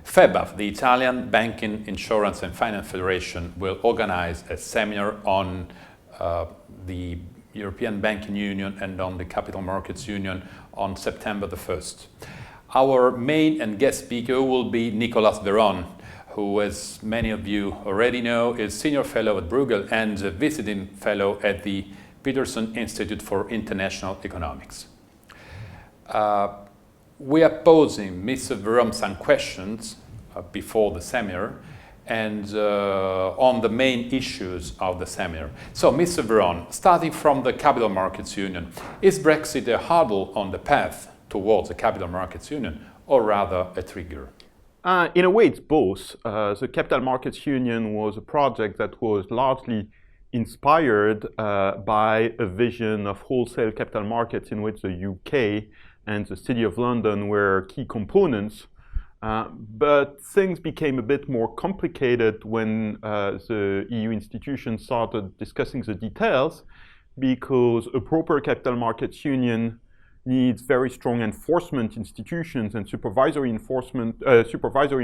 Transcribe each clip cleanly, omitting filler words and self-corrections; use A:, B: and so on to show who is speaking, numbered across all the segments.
A: FeBAF, the Italian Banking, Insurance and Finance Federation, will organize a seminar on the European Banking Union and on the Capital Markets Union on September the 1st. Our main and guest speaker will be Nicolas Véron, who, as many of you already know, is Senior Fellow at Bruegel and a Visiting Fellow at the Peterson Institute for International Economics. We are posing Mr. Véron some questions before the seminar and on the main issues of the seminar. So, Mr. Véron, starting from the Capital Markets Union, is Brexit a hurdle on the path towards the Capital Markets Union, or rather a trigger?
B: In a way, it's both. The Capital Markets Union was a project that was largely inspired by a vision of wholesale capital markets in which the UK and the City of London were key components. But things became a bit more complicated when the EU institutions started discussing the details, because a proper capital markets union needs very strong enforcement institutions and supervisory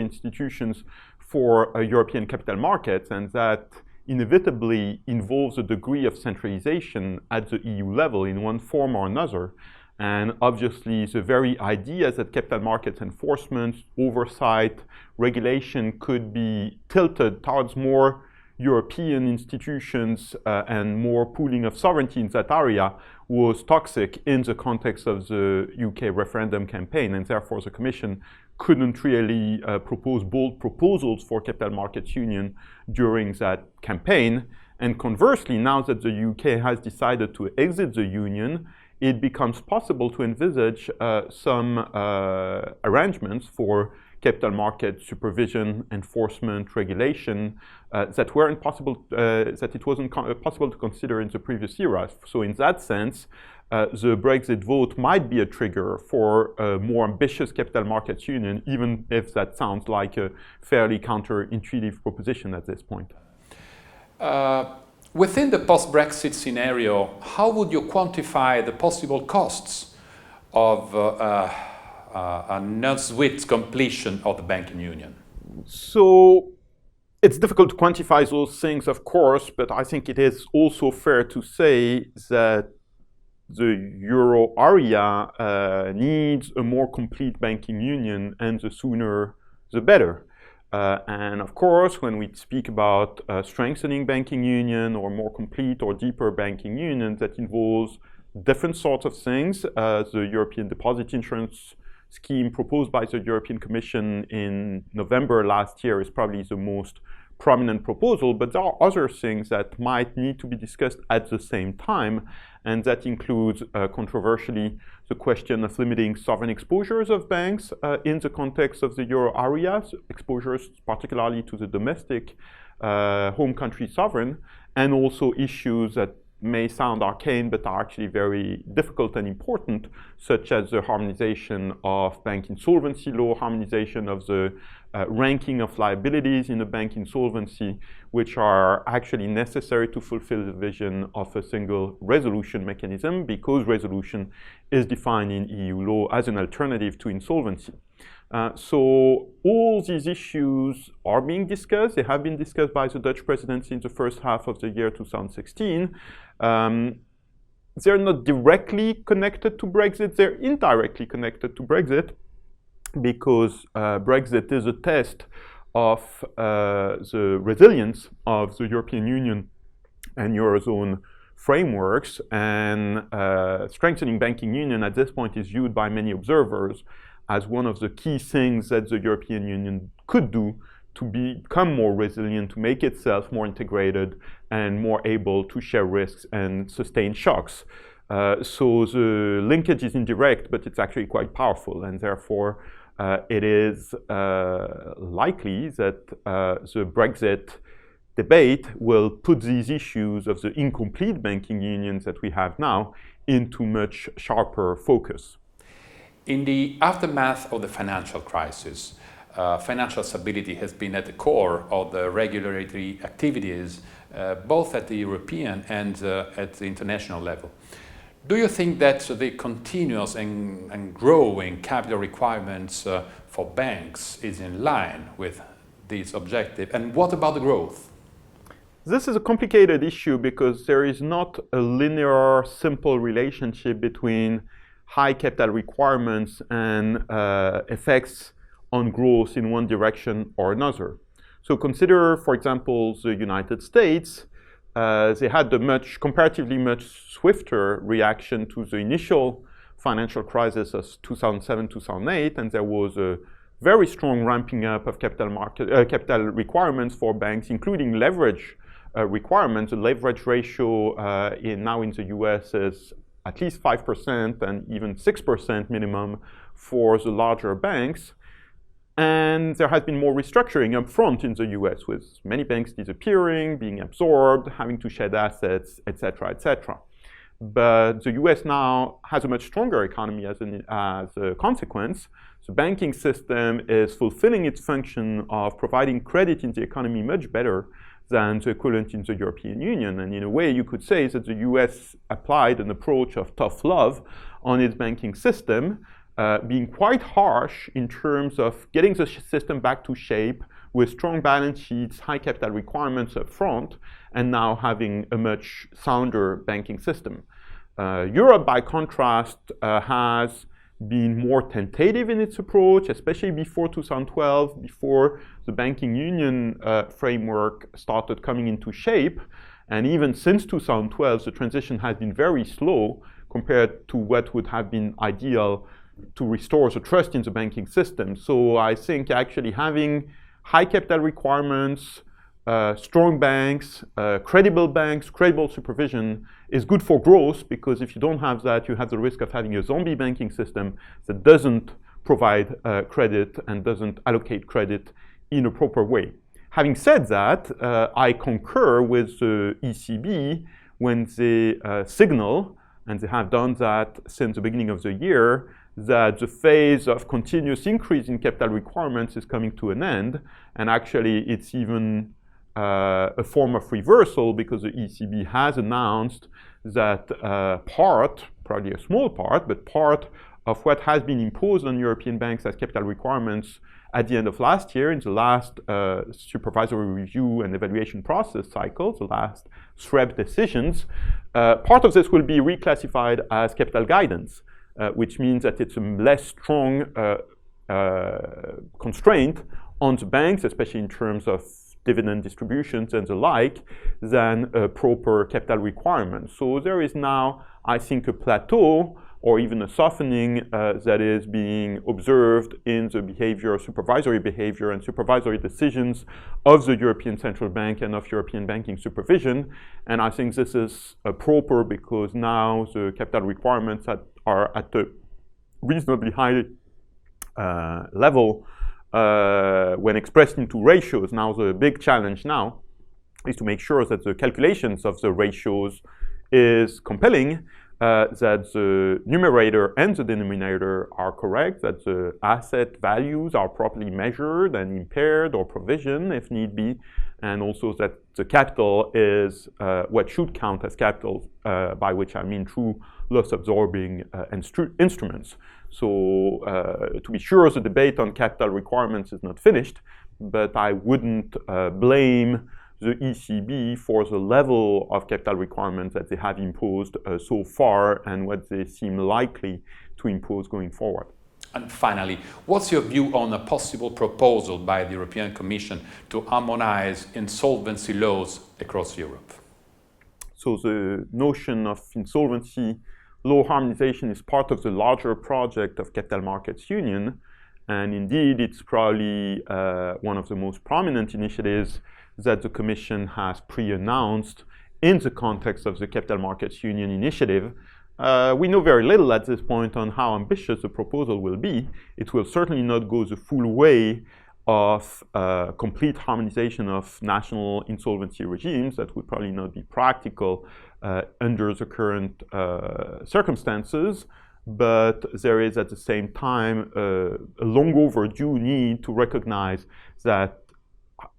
B: institutions for European capital markets, and that inevitably involves a degree of centralization at the EU level in one form or another. And obviously, the very ideas that capital markets enforcement, oversight, regulation could be tilted towards more European institutions and more pooling of sovereignty in that area was toxic in the context of the UK referendum campaign, and therefore the Commission couldn't really propose bold proposals for capital markets union during that campaign. And conversely, now that the UK has decided to exit the union, it becomes possible to envisage some arrangements for capital market supervision, enforcement, regulation that weren't possible, that it wasn't possible to consider in the previous era. So in that sense, the Brexit vote might be a trigger for a more ambitious capital markets union, even if that sounds like a fairly counterintuitive proposition at this point.
A: Within the post-Brexit scenario, how would you quantify the possible costs of a non-swift completion of the banking union?
B: So it's difficult to quantify those things, of course, but I think it is also fair to say that the euro area needs a more complete banking union, and the sooner the better. And of course, when we speak about strengthening banking union or more complete or deeper banking union, that involves different sorts of things. The European Deposit Insurance Scheme proposed by the European Commission in November last year is probably the most prominent proposal, but there are other things that might need to be discussed at the same time, and that includes, controversially, the question of limiting sovereign exposures of banks in the context of the euro area, exposures particularly to the domestic home country sovereign, and also issues that may sound arcane but are actually very difficult and important, such as the harmonization of bank insolvency law, harmonization of the ranking of liabilities in a bank insolvency, which are actually necessary to fulfill the vision of a single resolution mechanism, because resolution is defined in EU law as an alternative to insolvency. So all these issues are being discussed. They have been discussed by the Dutch presidency in the first half of the year 2016. They're not directly connected to Brexit. They're indirectly connected to Brexit, because Brexit is a test of the resilience of the European Union and Eurozone frameworks, and strengthening banking union at this point is viewed by many observers as one of the key things that the European Union could do to become more resilient, to make itself more integrated and more able to share risks and sustain shocks. So the linkage is indirect, but it's actually quite powerful, and therefore it is likely that the Brexit debate will put these issues of the incomplete banking unions that we have now into much sharper focus.
A: In the aftermath of the financial crisis, financial stability has been at the core of the regulatory activities, both at the European and at the international level. Do you think that the continuous and growing capital requirements for banks is in line with this objective? And what about the growth?
B: This is a complicated issue because there is not a linear, simple relationship between high capital requirements and effects on growth in one direction or another. So consider, for example, the United States. They had a comparatively much swifter reaction to the initial financial crisis of 2007-2008, and there was a very strong ramping up of capital requirements for banks, including leverage requirements. The leverage ratio now in the US is at least 5% and even 6% minimum for the larger banks. And there has been more restructuring up front in the US, with many banks disappearing, being absorbed, having to shed assets, et cetera, et cetera. But the US now has a much stronger economy as a consequence. The banking system is fulfilling its function of providing credit in the economy much better than the equivalent in the European Union. And in a way, you could say that the US applied an approach of tough love on its banking system, being quite harsh in terms of getting the system back to shape with strong balance sheets, high capital requirements up front, and now having a much sounder banking system. Europe, by contrast, has been more tentative in its approach, especially before 2012, before the banking union framework started coming into shape. And even since 2012, the transition has been very slow compared to what would have been ideal to restore the trust in the banking system. So I think actually having high capital requirements, strong banks, credible supervision is good for growth, because if you don't have that, you have the risk of having a zombie banking system that doesn't provide credit and doesn't allocate credit in a proper way. Having said that, I concur with the ECB when they signal, and they have done that since the beginning of the year, that the phase of continuous increase in capital requirements is coming to an end. And actually, it's even a form of reversal, because the ECB has announced that probably a small part, but part of what has been imposed on European banks as capital requirements at the end of last year, in the last supervisory review and evaluation process cycle, the last SREP decisions, part of this will be reclassified as capital guidance, which means that it's a less strong constraint on the banks, especially in terms of dividend distributions and the like, than proper capital requirements. So there is now, I think, a plateau or even a softening that is being observed in the supervisory behavior and supervisory decisions of the European Central Bank and of European banking supervision. And I think this is proper, because now the capital requirements are at a reasonably high level when expressed into ratios. Now the big challenge now is to make sure that the calculations of the ratios is compelling, that the numerator and the denominator are correct, that the asset values are properly measured and impaired or provisioned if need be, and also that the capital is what should count as capital, by which I mean true loss-absorbing instruments. So to be sure, the debate on capital requirements is not finished, but I wouldn't blame the ECB for the level of capital requirements that they have imposed so far and what they seem likely to impose going forward.
A: And finally, what's your view on a possible proposal by the European Commission to harmonize insolvency laws across Europe?
B: So the notion of insolvency law harmonization is part of the larger project of Capital Markets Union. And indeed, it's probably one of the most prominent initiatives that the Commission has pre-announced in the context of the Capital Markets Union initiative. We know very little at this point on how ambitious the proposal will be. It will certainly not go the full way of complete harmonization of national insolvency regimes. That would probably not be practical under the current circumstances. But there is at the same time a long overdue need to recognize that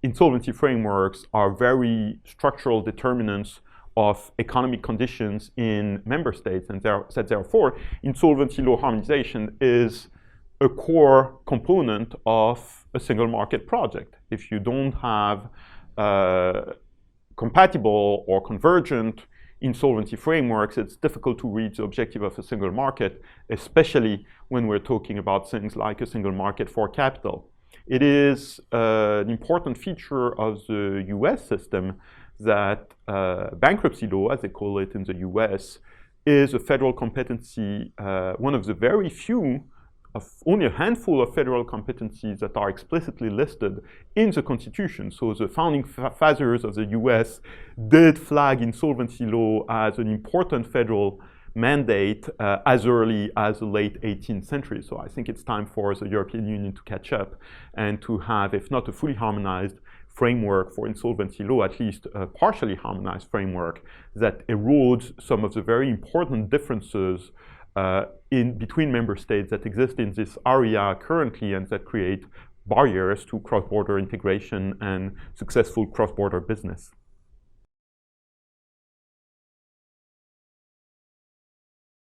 B: insolvency frameworks are very structural determinants of economic conditions in member states, and that therefore insolvency law harmonization is a core component of a single market project. If you don't have compatible or convergent insolvency frameworks, it's difficult to reach the objective of a single market, especially when we're talking about things like a single market for capital. It is an important feature of the US system that bankruptcy law, as they call it in the US, is a federal competency, one of the very few of only a handful of federal competencies that are explicitly listed in the Constitution. So the founding fathers of the US did flag insolvency law as an important federal mandate as early as the late 18th century. So I think it's time for the European Union to catch up and to have, if not a fully harmonized framework for insolvency law, at least a partially harmonized framework that erodes some of the very important differences between member states that exist in this area currently and that create barriers to cross-border integration and successful cross-border business.